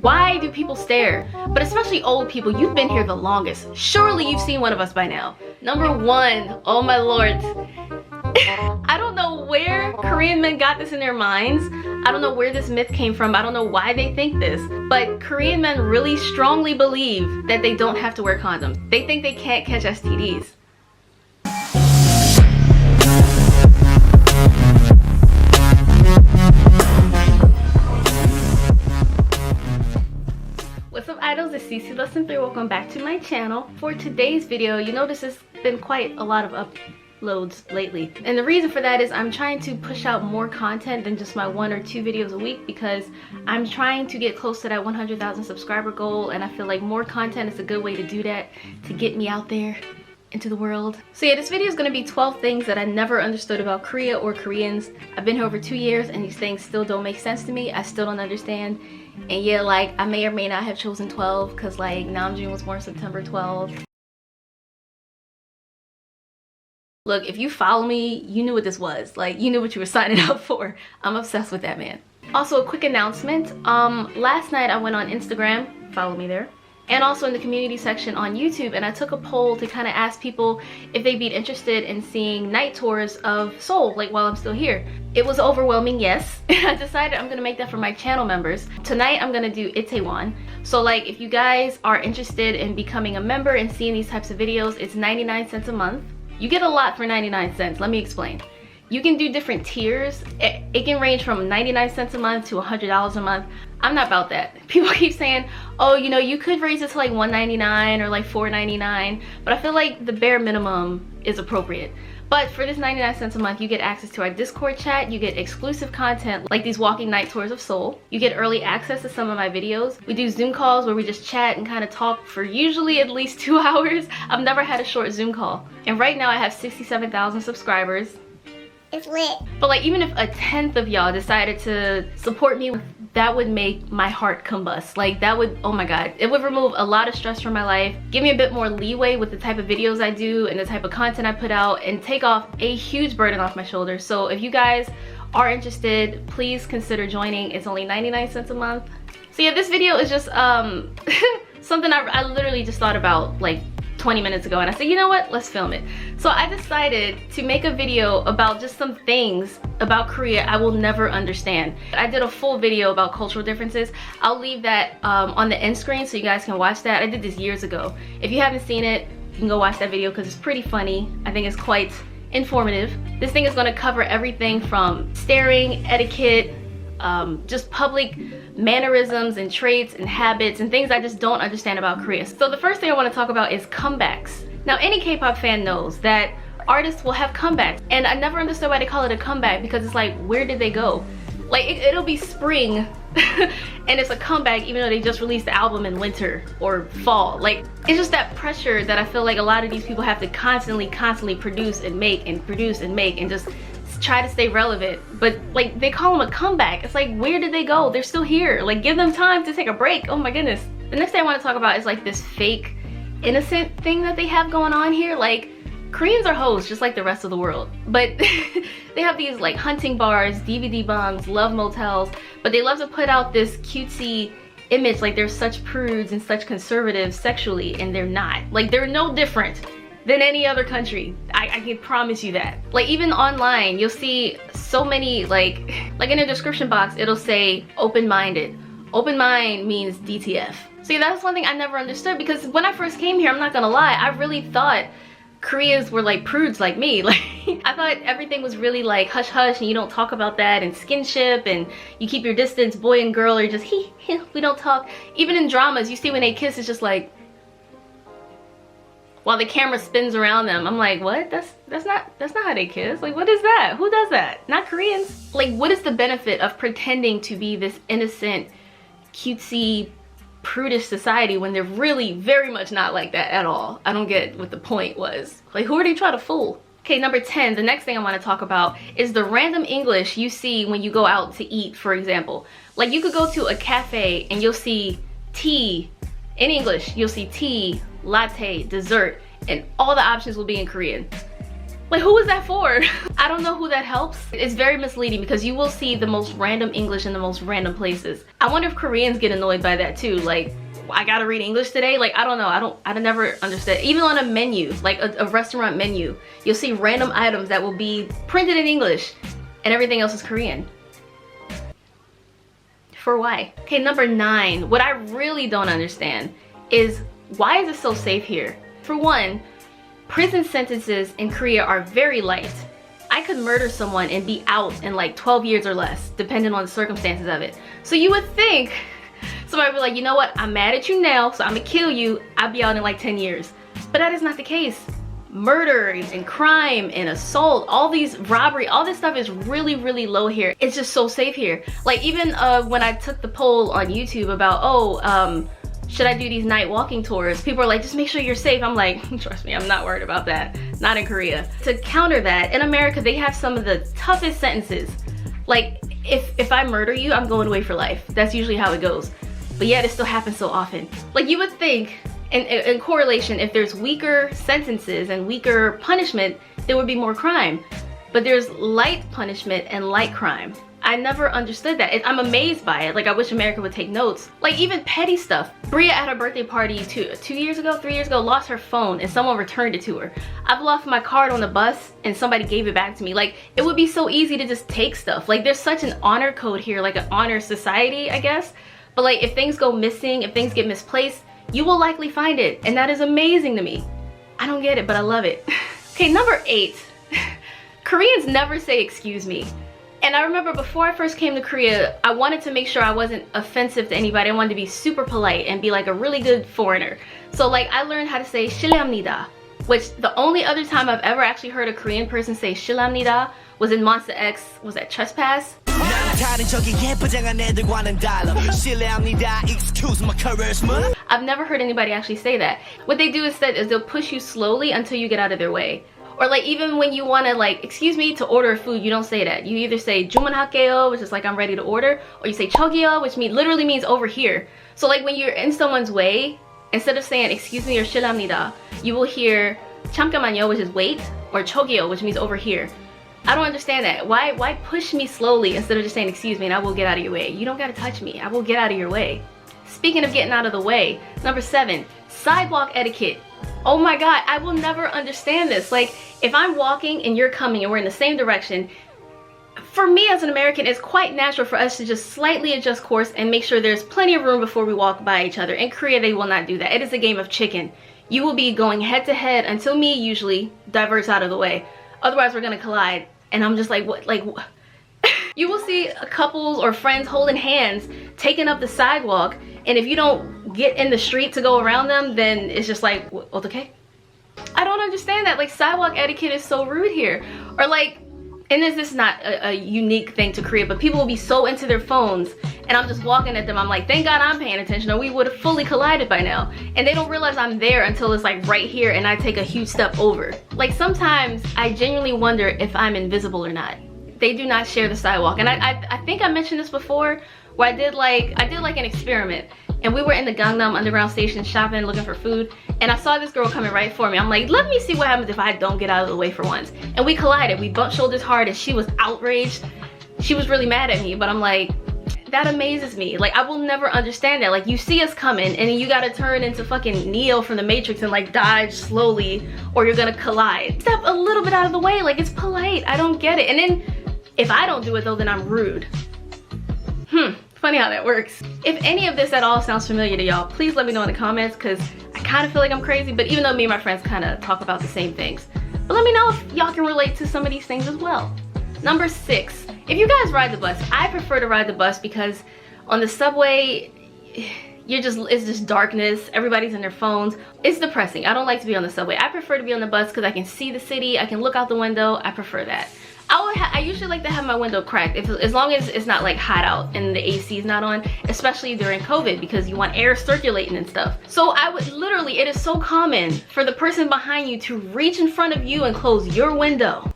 Why do people stare? But especially old people, you've been here the longest. Surely you've seen one of us by now. Number one, oh my lord. I don't know where Korean men got this in their minds. I don't know where this myth came from. I don't know why they think this. But Korean men really strongly believe that they don't have to wear condoms. They think they can't catch STDs. What's up idols, it's CC Lesson 3. Welcome back to my channel. For today's video, you notice there's been quite a lot of uploads lately. And the reason for that is I'm trying to push out more content than just my 1 or 2 videos a week because I'm trying to get close to that 100,000 subscriber goal, and I feel like more content is a good way to do that, to get me out there into the world. So yeah, this video is going to be 12 things that I never understood about Korea or Koreans. I've been here over 2 years and these things still don't make sense to me. I still don't understand. And yeah, like, I may or may not have chosen 12 because like Namjoon was born September 12th. Look, if you follow me, you knew what this was. Like, you knew what you were signing up for. I'm obsessed with that man. Also, a quick announcement. Last night I went on Instagram, follow me there, and also in the community section on YouTube, and I took a poll to kind of ask people if they'd be interested in seeing night tours of Seoul, like while I'm still here. It was overwhelming yes. I decided I'm gonna make that for my channel members. Tonight I'm gonna do Itaewon. So like, if you guys are interested in becoming a member and seeing these types of videos, it's 99 cents a month. You get a lot for 99 cents, let me explain. You can do different tiers. It can range from 99 cents a month to $100 a month. I'm not about that. People keep saying, oh, you know, you could raise it to like $1.99 or like $4.99, but I feel like the bare minimum is appropriate. But for this 99 cents a month, you get access to our Discord chat, you get exclusive content like these walking night tours of Seoul, you get early access to some of my videos. We do Zoom calls where we just chat and kind of talk for usually at least 2 hours. I've never had a short Zoom call. And right now I have 67,000 subscribers. It's lit. But like, even if a 10th of y'all decided to support me, that would make my heart combust. Like, that would, oh my god, it would remove a lot of stress from my life, give me a bit more leeway with the type of videos I do and the type of content I put out, and take off a huge burden off my shoulders. So if you guys are interested, please consider joining. It's only 99 cents a month. So yeah, this video is just something I literally just thought about like 20 minutes ago, and I said, you know what, let's film it. So I decided to make a video about just some things about Korea I will never understand. I did a full video about cultural differences. I'll leave that on the end screen so you guys can watch that. I did this years ago. If you haven't seen it, you can go watch that video because it's pretty funny. I think it's quite informative. This thing is going to cover everything from staring, etiquette, just public mannerisms and traits and habits and things I just don't understand about Korea. So the first thing I want to talk about is comebacks. Now, any K-pop fan knows that artists will have comebacks, and I never understood why they call it a comeback, because it's like, where did they go? Like, it'll be spring and it's a comeback even though they just released the album in winter or fall. Like, it's just that pressure that I feel like a lot of these people have to constantly produce and make and produce and make and just try to stay relevant. But like, they call them a comeback. It's like, where did they go? They're still here. Like, give them time to take a break. Oh my goodness. The next thing I want to talk about is like this fake innocent thing that they have going on here. Like, Koreans are hoes just like the rest of the world, but they have these like hunting bars, DVD bungs, love motels, but they love to put out this cutesy image like they're such prudes and such conservatives sexually, and they're not. Like, they're no different than any other country. I can promise you that. Like, even online you'll see so many like in the description box it'll say open-minded. Open mind means DTF. See, that's one thing I never understood, because when I first came here, I'm not gonna lie, I really thought Koreans were like prudes like me. Like, I thought everything was really like hush hush and you don't talk about that, and skinship, and you keep your distance. Boy and girl are just we don't talk. Even in dramas you see when they kiss, it's just like while the camera spins around them. I'm like, what? That's not how they kiss. Like, what is that? Who does that? Not Koreans. Like, what is the benefit of pretending to be this innocent, cutesy, prudish society when they're really very much not like that at all? I don't get what the point was. Like, who are they trying to fool? Okay, number 10, the next thing I want to talk about is the random English you see when you go out to eat, for example. Like, you could go to a cafe and you'll see tea in English, you'll see tea, latte, dessert, and all the options will be in Korean. Like, who is that for? I don't know who that helps. It's very misleading because you will see the most random English in the most random places. I wonder if Koreans get annoyed by that too. Like, I gotta read English today? Like, I don't know. I never understood. Even on a menu, like a restaurant menu, you'll see random items that will be printed in English and everything else is Korean. For why? Okay, number 9. What I really don't understand is, why is it so safe here? For one, prison sentences in Korea are very light. I could murder someone and be out in like 12 years or less, depending on the circumstances of it. So you would think somebody would be like, you know what, I'm mad at you now, so I'm gonna kill you, I'll be out in like 10 years. But that is not the case. Murder and crime and assault, all these robbery, all this stuff is really, really low here. It's just so safe here. Like, even when I took the poll on YouTube about, should I do these night walking tours? People are like, just make sure you're safe. I'm like, trust me, I'm not worried about that. Not in Korea. To counter that, in America, they have some of the toughest sentences. Like, if I murder you, I'm going away for life. That's usually how it goes. But yet it still happens so often. Like, you would think, in correlation, if there's weaker sentences and weaker punishment, there would be more crime. But there's light punishment and light crime. I never understood that. I'm amazed by it. Like, I wish America would take notes. Like, even petty stuff. Bria at her birthday party 3 years ago, lost her phone and someone returned it to her. I've lost my card on the bus and somebody gave it back to me. Like, it would be so easy to just take stuff. Like, there's such an honor code here, like an honor society, I guess. But like, if things go missing, if things get misplaced, you will likely find it. And that is amazing to me. I don't get it, but I love it. Okay, number 8. Koreans never say excuse me. And I remember before I first came to Korea, I wanted to make sure I wasn't offensive to anybody. I wanted to be super polite and be like a really good foreigner. So like, I learned how to say 실례합니다, which the only other time I've ever actually heard a Korean person say 실례합니다 was in Monster X, was that Trespass? I've never heard anybody actually say that. What they do instead is they'll push you slowly until you get out of their way. Or like, even when you want to like, excuse me, to order food, you don't say that. You either say 주문할게요, which is like I'm ready to order, or you say 저기요, which literally means over here. So like, when you're in someone's way, instead of saying excuse me or 실례합니다, you will hear 잠깐만요, which is wait, or 저기요, which means over here. I don't understand that. Why push me slowly instead of just saying excuse me and I will get out of your way? You don't gotta touch me. I will get out of your way. Speaking of getting out of the way, number 7, sidewalk etiquette. Oh my god, I will never understand this. Like, if I'm walking and you're coming and we're in the same direction, for me as an American, it's quite natural for us to just slightly adjust course and make sure there's plenty of room before we walk by each other. In Korea, they will not do that. It is a game of chicken. You will be going head to head until me usually diverts out of the way. Otherwise, we're gonna collide. And I'm just like, what? Like, you will see couples or friends holding hands, taking up the sidewalk, and if you don't get in the street to go around them, then it's just like, what, okay? I don't understand that. Like, sidewalk etiquette is so rude here. Or like, and this is not a unique thing to Korea, but people will be so into their phones, and I'm just walking at them, I'm like, thank God I'm paying attention, or we would have fully collided by now. And they don't realize I'm there until it's like right here and I take a huge step over. Like, sometimes I genuinely wonder if I'm invisible or not. They do not share the sidewalk. And I think I mentioned this before, where I did like an experiment, and we were in the Gangnam Underground station shopping, looking for food, and I saw this girl coming right for me. I'm like, let me see what happens if I don't get out of the way for once. And we collided. We bumped shoulders hard, and she was outraged. She was really mad at me, but I'm like, that amazes me. Like, I will never understand that. Like, you see us coming, and then you gotta turn into fucking Neo from the Matrix and like dodge slowly, or you're gonna collide. Step a little bit out of the way. Like, it's polite. I don't get it. And then if I don't do it though, then I'm rude. Funny how that works. If any of this at all sounds familiar to y'all, please let me know in the comments, because I kind of feel like I'm crazy, but even though me and my friends kind of talk about the same things. But let me know if y'all can relate to some of these things as well. Number 6, if you guys ride the bus, I prefer to ride the bus because on the subway, it's just darkness, everybody's in their phones. It's depressing. I don't like to be on the subway. I prefer to be on the bus because I can see the city, I can look out the window. I prefer that. I usually like to have my window cracked as long as it's not like hot out and the AC is not on, especially during COVID, because you want air circulating and stuff. So I would literally, it is so common for the person behind you to reach in front of you and close your window.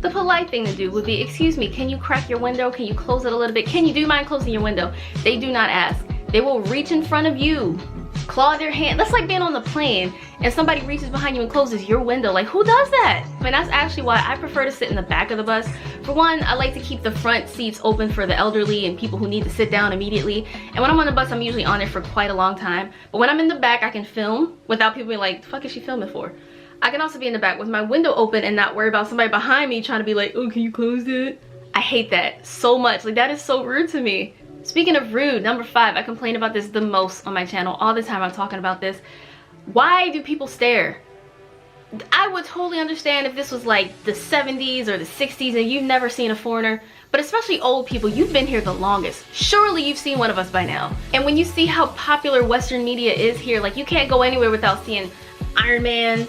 The polite thing to do would be, excuse me, can you crack your window? Can you close it a little bit? Can you do mind closing your window? They do not ask. They will reach in front of you, claw their hand. That's like being on the plane and somebody reaches behind you and closes your window. Like, who does that? And that's actually why I prefer to sit in the back of the bus. For one, I like to keep the front seats open for the elderly and people who need to sit down immediately. And when I'm on the bus, I'm usually on it for quite a long time. But when I'm in the back, I can film without people being like, the fuck is she filming for? I can also be in the back with my window open and not worry about somebody behind me trying to be like, oh, can you close it? I hate that so much. Like, that is so rude to me. Speaking of rude, number 5, I complain about this the most on my channel. All the time I'm talking about this. Why do people stare? I would totally understand if this was like the 70s or the 60s and you've never seen a foreigner, but especially old people, you've been here the longest. Surely you've seen one of us by now. And when you see how popular Western media is here, like, you can't go anywhere without seeing Iron Man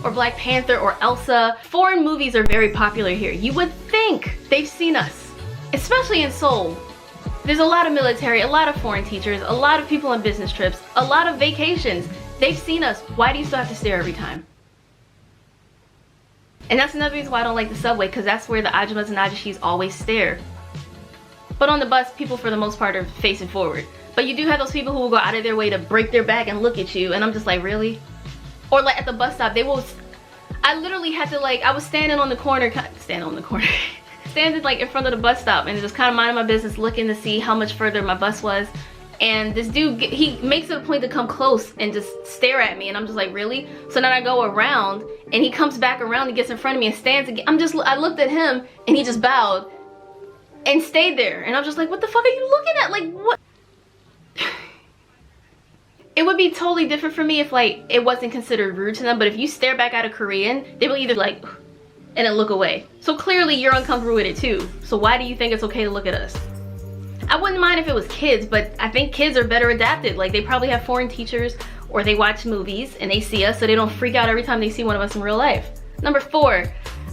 or Black Panther or Elsa. Foreign movies are very popular here. You would think they've seen us, especially in Seoul. There's a lot of military, a lot of foreign teachers, a lot of people on business trips, a lot of vacations. They've seen us. Why do you still have to stare every time? And that's another reason why I don't like the subway, because that's where the Ajumas and Ajishis always stare. But on the bus, people for the most part are facing forward. But you do have those people who will go out of their way to break their back and look at you, and I'm just like, really? Or like at the bus stop, they will, I literally had to, like, I was standing like in front of the bus stop and just kind of minding my business, looking to see how much further my bus was. And this dude, he makes it a point to come close and just stare at me, and I'm just like, really? So then I go around and he comes back around and gets in front of me and stands again. I looked at him and he just bowed and stayed there, and I'm just like, what the fuck are you looking at? Like, what? It would be totally different for me if, like, it wasn't considered rude to them, but if you stare back at a Korean, they will either like and then look away. So clearly you're uncomfortable with it too. So why do you think it's okay to look at us? I wouldn't mind if it was kids, but I think kids are better adapted. Like, they probably have foreign teachers or they watch movies and they see us, so they don't freak out every time they see one of us in real life. Number 4,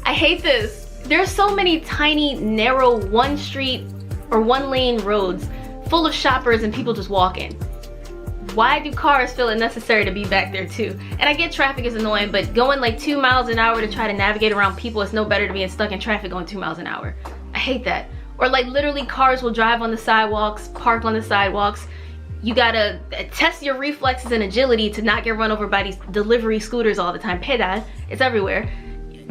I hate this. There's so many tiny, narrow, one street or one lane roads full of shoppers and people just walking. Why do cars feel it necessary to be back there too? And I get traffic is annoying, but going like 2 miles an hour to try to navigate around people is no better than being stuck in traffic going 2 miles an hour. I hate that. Or like, literally cars will drive on the sidewalks, park on the sidewalks. You gotta test your reflexes and agility to not get run over by these delivery scooters all the time. Pedal, it's everywhere.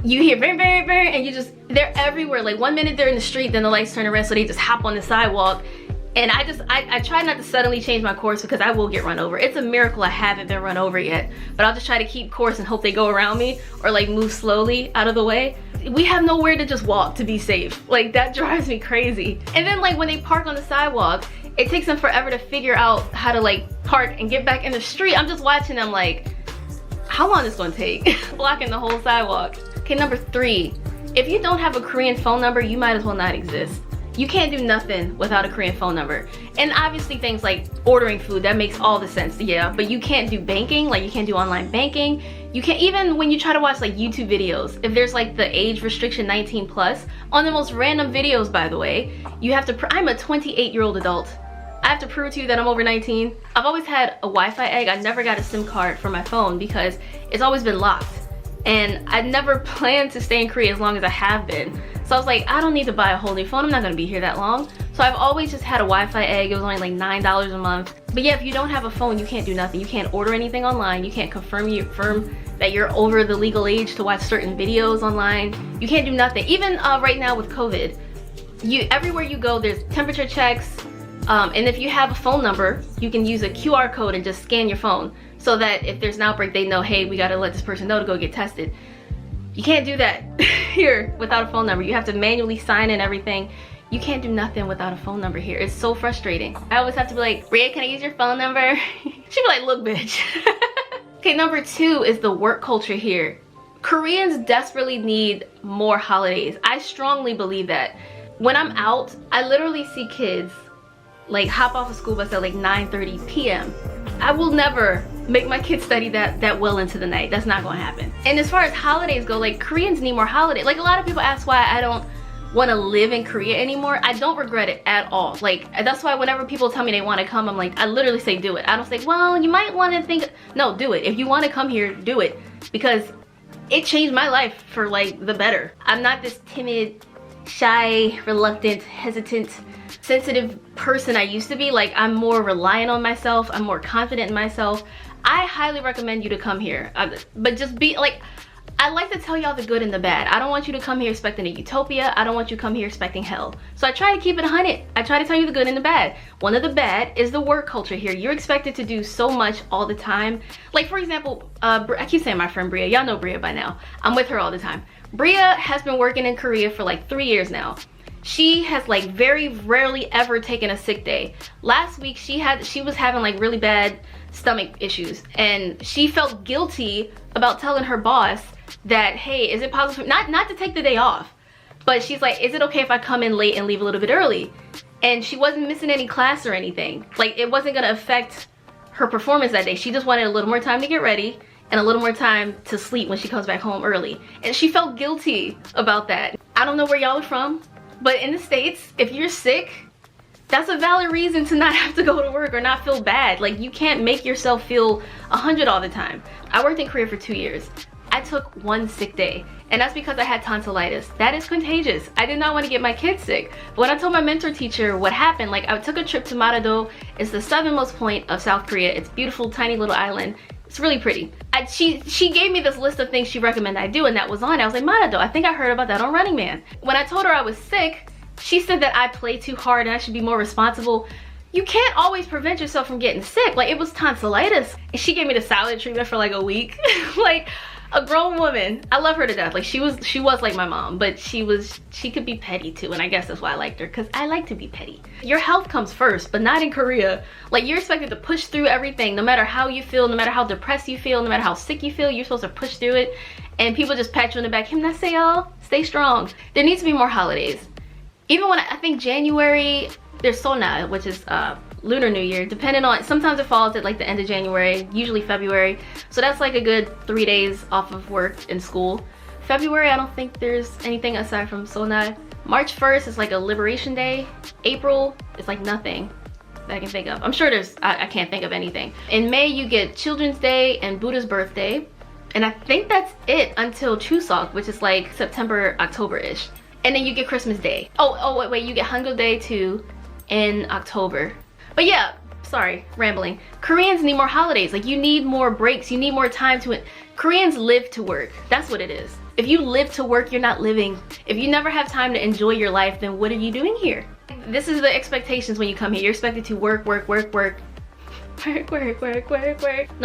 You hear bang, bang, bang, and they're everywhere. Like, 1 minute they're in the street, then the lights turn red, so they just hop on the sidewalk. And I try not to suddenly change my course because I will get run over. It's a miracle I haven't been run over yet. But I'll just try to keep course and hope they go around me or like move slowly out of the way. We have nowhere to just walk to be safe. Like, that drives me crazy. And then like when they park on the sidewalk, it takes them forever to figure out how to like park and get back in the street. I'm just watching them like, how long is this gonna take? Blocking the whole sidewalk. Okay, number 3, if you don't have a Korean phone number, you might as well not exist. You can't do nothing without a Korean phone number. And obviously things like ordering food, that makes all the sense, yeah. But you can't do banking, like you can't do online banking. You can't, even when you try to watch like YouTube videos, if there's like the age restriction 19 plus, on the most random videos, by the way, you have to, I'm a 28-year-old adult. I have to prove to you that I'm over 19. I've always had a Wi-Fi egg. I never got a SIM card for my phone because it's always been locked. And I never planned to stay in Korea as long as I have been. So I was like, I don't need to buy a whole new phone. I'm not gonna be here that long. So I've always just had a Wi-Fi egg. It was only like $9 a month. But yeah, if you don't have a phone, you can't do nothing. You can't order anything online. You can't confirm that you're over the legal age to watch certain videos online. You can't do nothing. Even right now with COVID, everywhere you go, there's temperature checks. And if you have a phone number, you can use a QR code and just scan your phone so that if there's an outbreak, they know, hey, we gotta let this person know to go get tested. You can't do that here without a phone number. You have to manually sign in everything. You can't do nothing without a phone number here. It's so frustrating. I always have to be like, Rhea, can I use your phone number? She'd be like, look, bitch. Okay, number 2 is the work culture here. Koreans desperately need more holidays. I strongly believe that. When I'm out, I literally see kids like hop off a school bus at like 9:30 p.m. I will never make my kids study that well into the night. That's not gonna happen. And as far as holidays go, like, Koreans need more holidays. Like, a lot of people ask why I don't want to live in Korea anymore. I don't regret it at all. Like, that's why whenever people tell me they want to come, I'm like, I literally say do it. I don't say, well, you might want to think. No, do it. If you want to come here, do it, because it changed my life for like the better. I'm not this timid, shy, reluctant, hesitant, sensitive person I used to be. Like, I'm more reliant on myself. I'm more confident in myself. I highly recommend you to come here. But just be like, I like to tell y'all the good and the bad. I don't want you to come here expecting a utopia. I don't want you to come here expecting hell. So I try to keep it 100. I try to tell you the good and the bad. One of the bad is the work culture here. You're expected to do so much all the time. Like, for example, I keep saying my friend Bria. Y'all know Bria by now. I'm with her all the time. Bria has been working in Korea for like 3 years now. She has like very rarely ever taken a sick day. Last week she was having like really bad stomach issues, and she felt guilty about telling her boss that, hey, is it possible not to take the day off, but she's like, is it okay if I come in late and leave a little bit early? And she wasn't missing any class or anything. Like, it wasn't gonna affect her performance that day. She just wanted a little more time to get ready and a little more time to sleep when she comes back home early. And she felt guilty about that. I don't know where y'all are from, but in the States, if you're sick, that's a valid reason to not have to go to work or not feel bad. Like, you can't make yourself feel 100 all the time. I worked in Korea for 2 years. I took 1 sick day, and that's because I had tonsillitis. That is contagious. I did not want to get my kids sick. But when I told my mentor teacher what happened, like, I took a trip to Manado. It's the southernmost point of South Korea. It's beautiful, tiny little island. It's really pretty. She gave me this list of things she recommended I do, and that was on it. I was like, Manado, I think I heard about that on Running Man. When I told her I was sick, she said that I play too hard and I should be more responsible. You can't always prevent yourself from getting sick. Like, it was tonsillitis. And she gave me the salad treatment for like a week. Like, a grown woman. I love her to death. Like, she was like my mom, but she could be petty too, and I guess that's why I liked her, because I like to be petty. Your health comes first, but not in Korea. Like, you're expected to push through everything, no matter how you feel, no matter how depressed you feel, no matter how sick you feel, you're supposed to push through it, and people just pat you in the back. Himnaseyo, stay strong. There needs to be more holidays. Even when I think January, there's Sona, which is Lunar New Year, depending on, sometimes it falls at like the end of January, usually February. So that's like a good 3 days off of work and school. February, I don't think there's anything aside from Sona. March 1st is like a Liberation Day. April is like nothing that I can think of. I'm sure there's, I can't think of anything. In May, you get Children's Day and Buddha's birthday. And I think that's it until Chuseok, which is like September, October-ish. And then you get Christmas Day. Oh, wait, you get Hangul Day too in October. But yeah, sorry, rambling. Koreans need more holidays. Like, you need more breaks. You need more time to it. Koreans live to work. That's what it is. If you live to work, you're not living. If you never have time to enjoy your life, then what are you doing here? This is the expectations when you come here. You're expected to work. No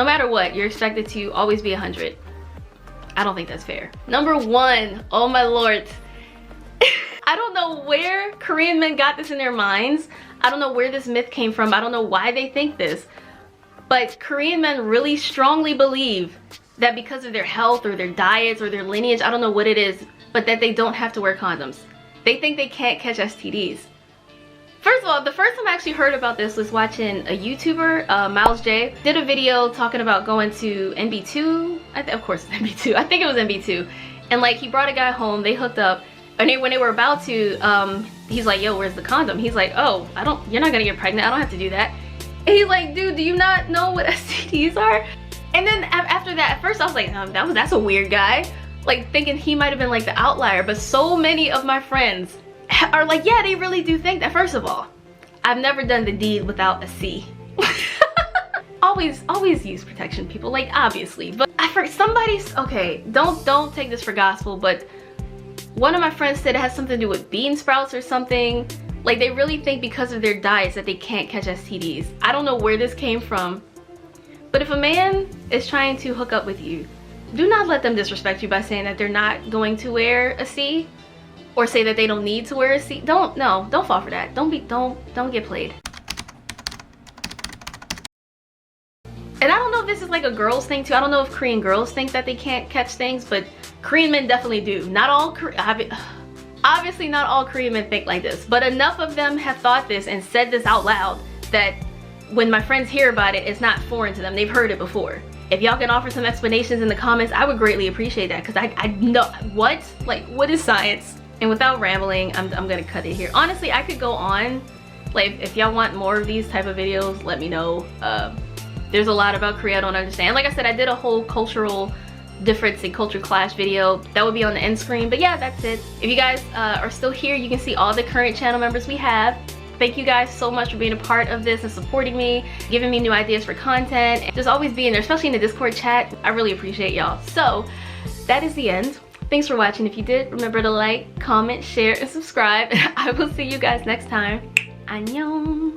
matter what, you're expected to always be 100. I don't think that's fair. Number 1, oh my lord. I don't know where Korean men got this in their minds. I don't know where this myth came from. I don't know why they think this. But Korean men really strongly believe that because of their health or their diets or their lineage, I don't know what it is, but that they don't have to wear condoms. They think they can't catch STDs. First of all, the first time I actually heard about this was watching a YouTuber, Miles J, did a video talking about going to NB2. Of course it's NB2. I think it was NB2. And like, he brought a guy home, they hooked up, and when they were about to, he's like, yo, where's the condom? He's like, oh, you're not gonna get pregnant, I don't have to do that. And he's like, dude, do you not know what STDs are? And then after that, at first I was like, that's a weird guy. Like, thinking he might have been like the outlier, but so many of my friends are like, yeah, they really do think that. First of all, I've never done the deed without a C. always use protection, people, like, obviously. But okay, don't take this for gospel, but one of my friends said it has something to do with bean sprouts or something. Like, they really think because of their diets that they can't catch STDs. I don't know where this came from, but if a man is trying to hook up with you, do not let them disrespect you by saying that they're not going to wear a C, or say that they don't need to wear a C. Don't fall for that. Don't get played. And I don't know if this is like a girls thing too. I don't know if Korean girls think that they can't catch things, but Korean men definitely do. Not all obviously not all Korean men think like this, but enough of them have thought this and said this out loud that when my friends hear about it, it's not foreign to them. They've heard it before. If y'all can offer some explanations in the comments, I would greatly appreciate that, because I know what is science? And without rambling, I'm gonna cut it here. Honestly, I could go on. Like, if y'all want more of these type of videos, let me know. There's a lot about Korea I don't understand. Like I said, I did a whole cultural difference and culture clash video. That would be on the end screen. But yeah, that's it. If you guys are still here, you can see all the current channel members we have. Thank you guys so much for being a part of this and supporting me, giving me new ideas for content, and just always being there, especially in the Discord chat. I really appreciate y'all. So that is the end. Thanks for watching. If you did, remember to like, comment, share, and subscribe. I will see you guys next time. Annyeong.